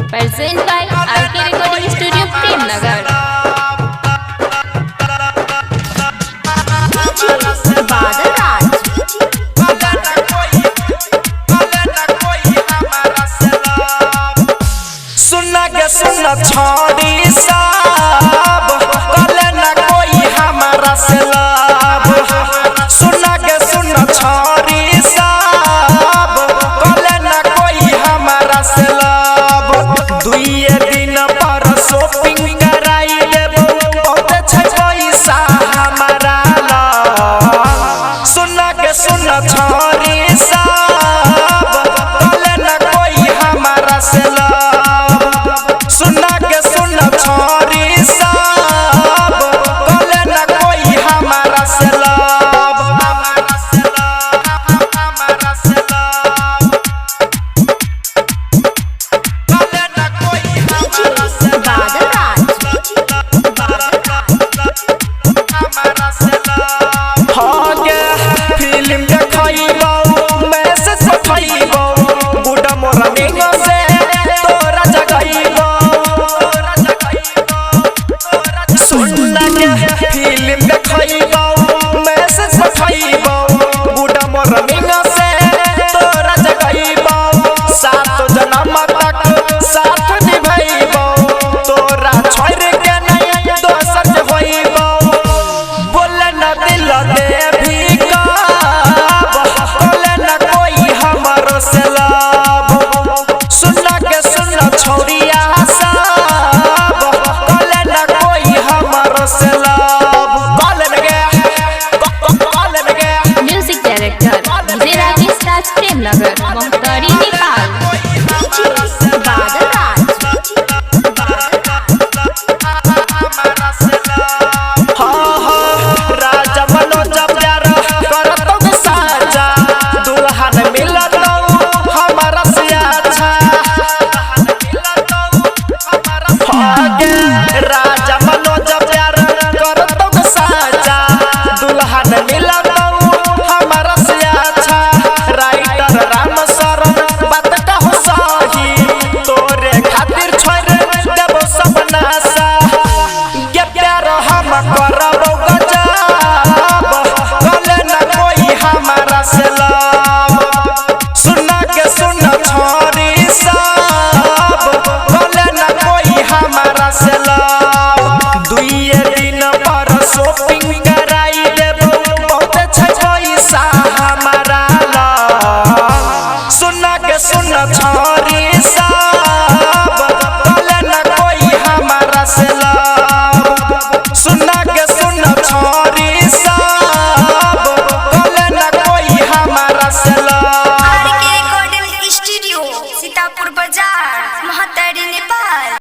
Present by RK Recording Studio, Premnagar. Badal Raj. सुना के सुना छोड़ी सब कले ना कोई हमारा से लब। सुना के सुना छोड़ी सब कले ना कोई हमारा से लब। दुइये दिन पर शॉपिंग कराई देबो बहुते छै पैसा हमारा लब। सुना के सुना छोड़ी सब कले ना कोई हमारा से लब। सुना के सुना छोरी सब कले ना कोई हमारा से लब। कले ना कोई हमारा से Badal Raj. हो गे फिल्म देखइबो मैसेज पठइबो बुढ़ा मोरा मिंग से तोरा जगइबो। सुनना के फिल्म देखइबो मैसेज पठइबो बुढ़ा मोरा मिंग से तोरा जगइबो। सात जन्म तक साथ निभाइबो तोरा छोड़ के नहीं दोसर होइबो। बोले ना दिल दे भी कब बोले ना कोई हमारो से लब। सुना के सुना छोड़िया